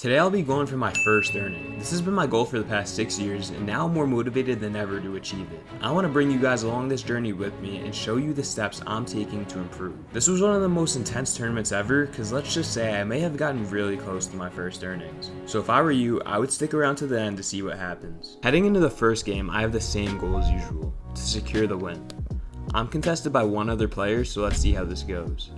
Today I'll be going for my first earning. This has been my goal for the past 6 years, and now I'm more motivated than ever to achieve it. I want to bring you guys along this journey with me and show you the steps I'm taking to improve. This was one of the most intense tournaments ever, because let's just say I may have gotten really close to my first earnings. So if I were you, I would stick around to the end to see what happens. Heading into the first game, I have the same goal as usual, to secure the win. I'm contested by one other player, so let's see how this goes.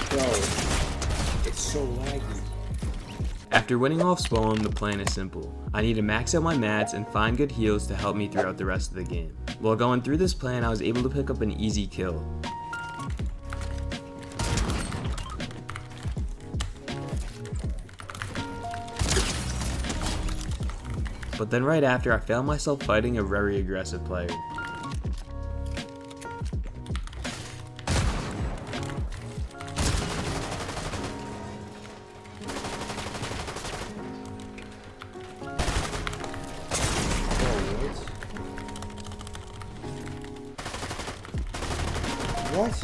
Bro, it's so laggy. After winning off spawn, the plan is simple. I need to max out my mats and find good heals to help me throughout the rest of the game. While going through this plan, I was able to pick up an easy kill. But then right after, I found myself fighting a very aggressive player. What?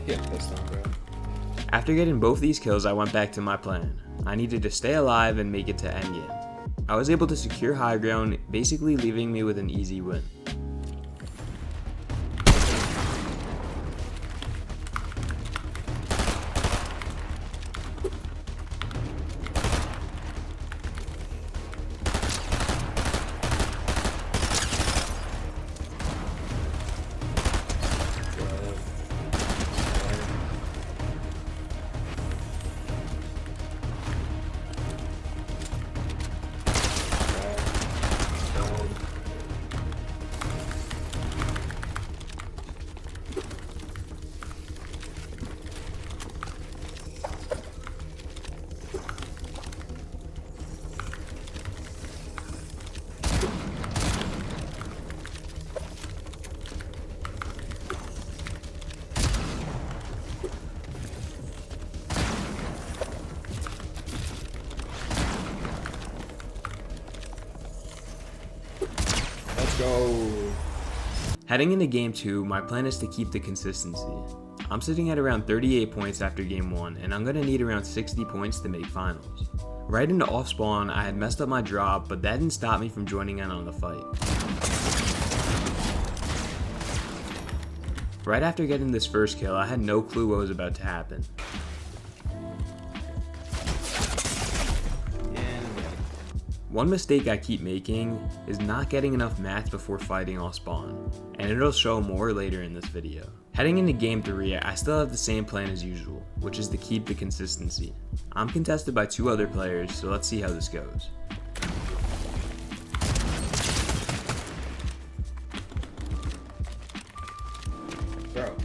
Yeah, that's not bro. After getting both these kills, I went back to my plan. I needed to stay alive and make it to endgame. I was able to secure high ground, basically leaving me with an easy win. Let's go. Heading into game 2, my plan is to keep the consistency. I'm sitting at around 38 points after game 1, and I'm going to need around 60 points to make finals. Right into off spawn, I had messed up my drop, but that didn't stop me from joining in on the fight. Right after getting this first kill, I had no clue what was about to happen. One mistake I keep making is not getting enough mats before fighting off spawn, and it'll show more later in this video. Heading into game 3, I still have the same plan as usual, which is to keep the consistency. I'm contested by 2 other players, so let's see how this goes. Bro.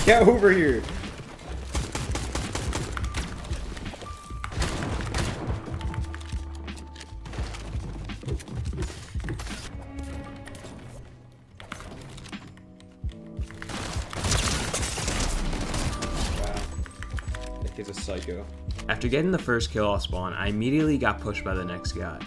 Get over here. That kid's a psycho. After getting the first kill off spawn, I immediately got pushed by the next guy.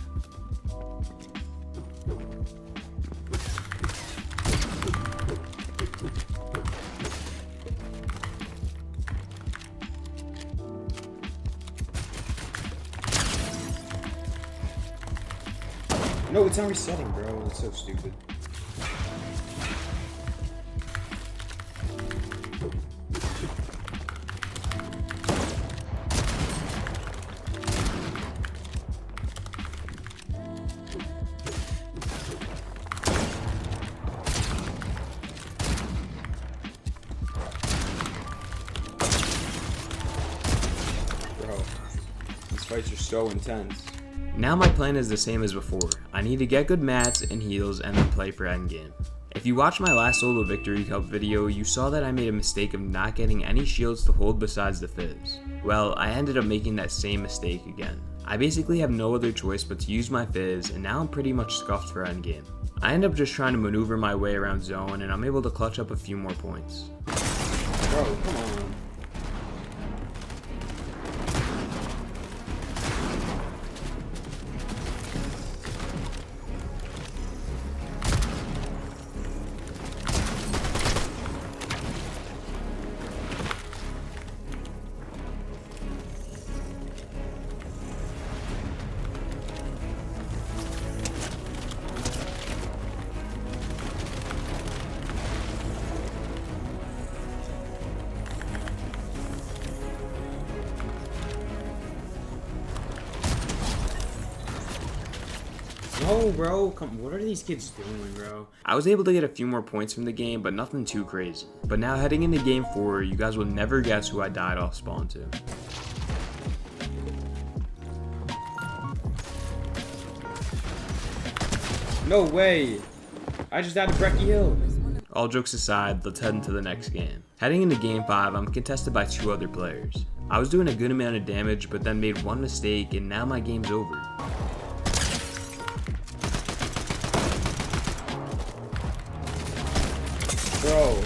No, it's not resetting, bro. It's so stupid. fights are so intense. Now my plan is the same as before. I need to get good mats and heals and then play for endgame. If you watched my last solo victory cup video, you saw that I made a mistake of not getting any shields to hold besides the fizz. Well, I ended up making that same mistake again. I basically have no other choice but to use my fizz, and now I'm pretty much scuffed for endgame. I end up just trying to maneuver my way around zone, and I'm able to clutch up a few more points. Bro, come on. No, bro, come. What are these kids doing, bro? I was able to get a few more points from the game, but nothing too crazy. But now heading into game 4, you guys will never guess who I died off spawn to. No way. I just died to Brecky Hill. All jokes aside, let's head into the next game. Heading into game 5, I'm contested by 2 other players. I was doing a good amount of damage, but then made one mistake, and now my game's over. Bro.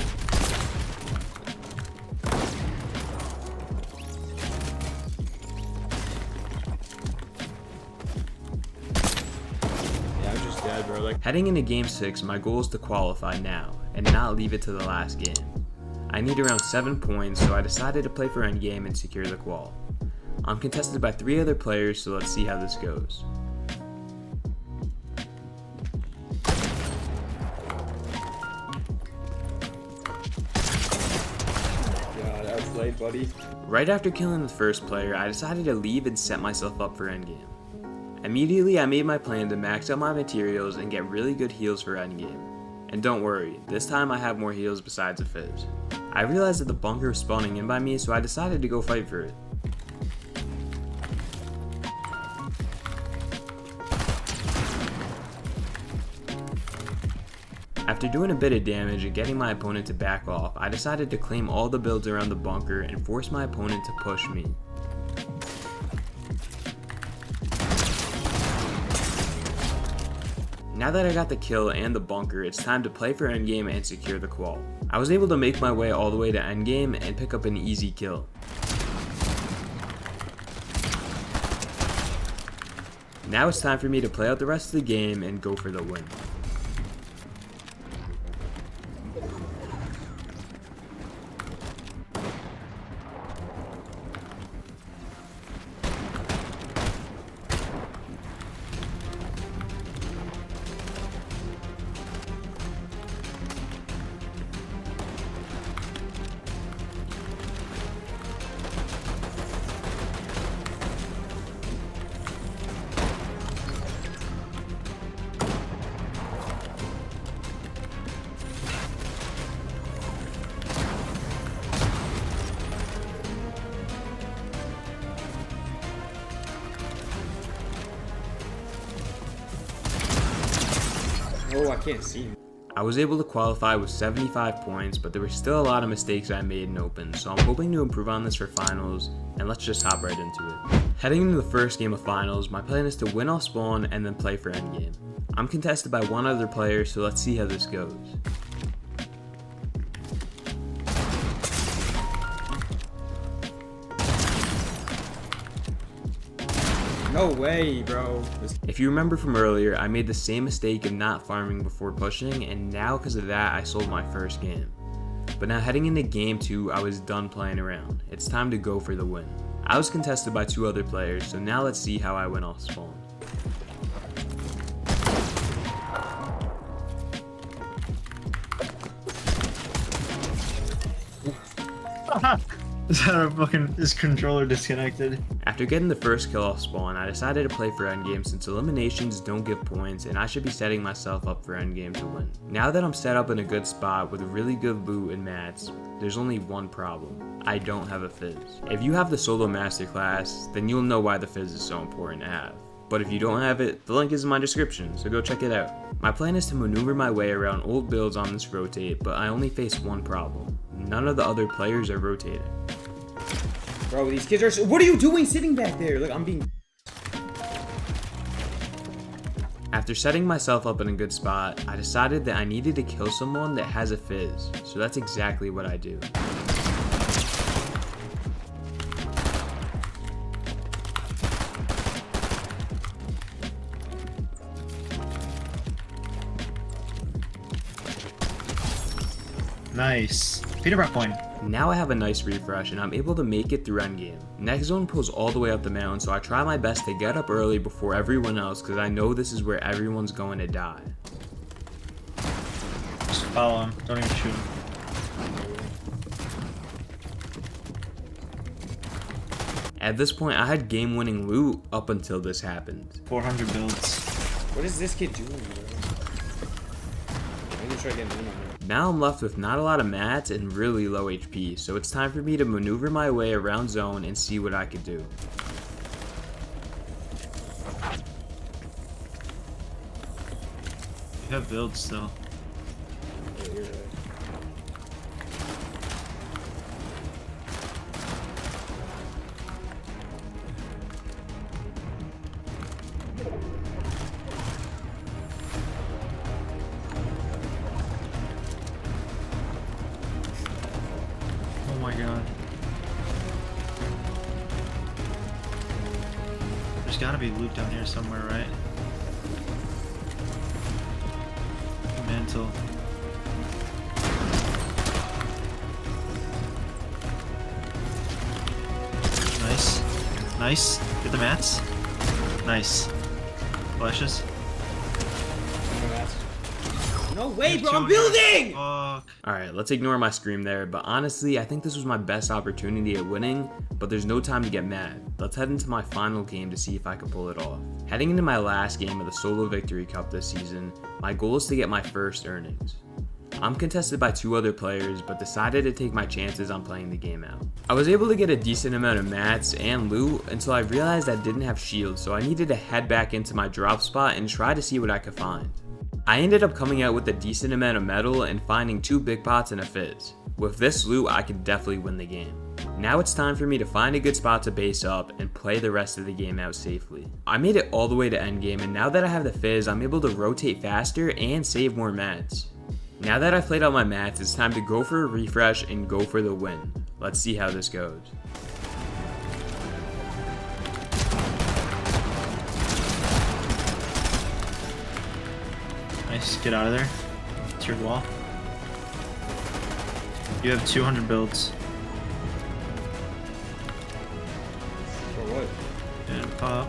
Yeah, I'm just dead, bro. Like, Heading into game 6, my goal is to qualify now, and not leave it to the last game. I need around 7 points, so I decided to play for endgame and secure the qual. I'm contested by 3 other players, so let's see how this goes. God, outplayed, buddy. Right after killing the first player, I decided to leave and set myself up for endgame. Immediately, I made my plan to max out my materials and get really good heals for endgame. And don't worry, this time I have more heals besides a fizz. I realized that the bunker was spawning in by me, so I decided to go fight for it. After doing a bit of damage and getting my opponent to back off, I decided to claim all the builds around the bunker and force my opponent to push me. Now that I got the kill and the bunker, it's time to play for endgame and secure the qual. I was able to make my way all the way to endgame and pick up an easy kill. Now it's time for me to play out the rest of the game and go for the win. Oh, I can't see him. I was able to qualify with 75 points, but there were still a lot of mistakes I made in open, so I'm hoping to improve on this for finals, and let's just hop right into it. Heading into the first game of finals, my plan is to win off spawn and then play for endgame. I'm contested by 1 other player, so let's see how this goes. No way, bro. If you remember from earlier, I made the same mistake of not farming before pushing, and now because of that, I sold my first game. But now heading into game 2, I was done playing around. It's time to go for the win. I was contested by 2 other players, so now let's see how I went off spawn. Is that a fucking his controller disconnected? After getting the first kill off spawn, I decided to play for endgame since eliminations don't give points and I should be setting myself up for endgame to win. Now that I'm set up in a good spot with really good loot and mats, there's only one problem. I don't have a fizz. If you have the solo masterclass, then you'll know why the fizz is so important to have. But if you don't have it, the link is in my description, so go check it out. My plan is to maneuver my way around old builds on this rotate, but I only face one problem. None of the other players are rotating. Bro, these kids are. What are you doing sitting back there? Look, I'm being. After setting myself up in a good spot, I decided that I needed to kill someone that has a fizz, so that's exactly what I do. Nice. Peter Brock point. Now I have a nice refresh and I'm able to make it through endgame. Next zone pulls all the way up the mountain, so I try my best to get up early before everyone else because I know this is where everyone's going to die. Just follow him. Don't even shoot him. At this point, I had game-winning loot up until this happened. 400 builds. What is this kid doing, bro? I'm gonna try getting in on him. Now I'm left with not a lot of mats and really low HP, so it's time for me to maneuver my way around zone and see what I could do. You have builds still. Yeah, you're right. Oh my god. There's gotta be loot down here somewhere, right? Mantle. Nice. Nice. Get the mats. Nice. Flashes. No way, bro! I'm Fuck. building! Alright, let's ignore my scream there, but honestly, I think this was my best opportunity at winning, but there's no time to get mad. Let's head into my final game to see if I can pull it off. Heading into my last game of the Solo Victory Cup this season, my goal is to get my first earnings. I'm contested by 2 other players, but decided to take my chances on playing the game out. I was able to get a decent amount of mats and loot until I realized I didn't have shields, so I needed to head back into my drop spot and try to see what I could find. I ended up coming out with a decent amount of metal and finding 2 big pots and a fizz. With this loot, I could definitely win the game. Now it's time for me to find a good spot to base up and play the rest of the game out safely. I made it all the way to endgame, and now that I have the fizz, I'm able to rotate faster and save more mats. Now that I've played out my mats, it's time to go for a refresh and go for the win. Let's see how this goes. Nice. Get out of there. It's your wall. You have 200 builds. For what? And pop.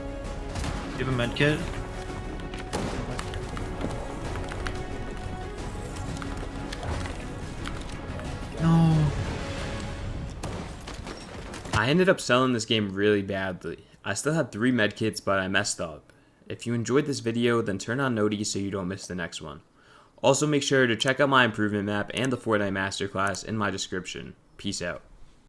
You have a med kit. No. I ended up selling this game really badly. I still had 3 medkits, but I messed up. If you enjoyed this video, then turn on noties so you don't miss the next one. Also make sure to check out my improvement map and the Fortnite Masterclass in my description. Peace out.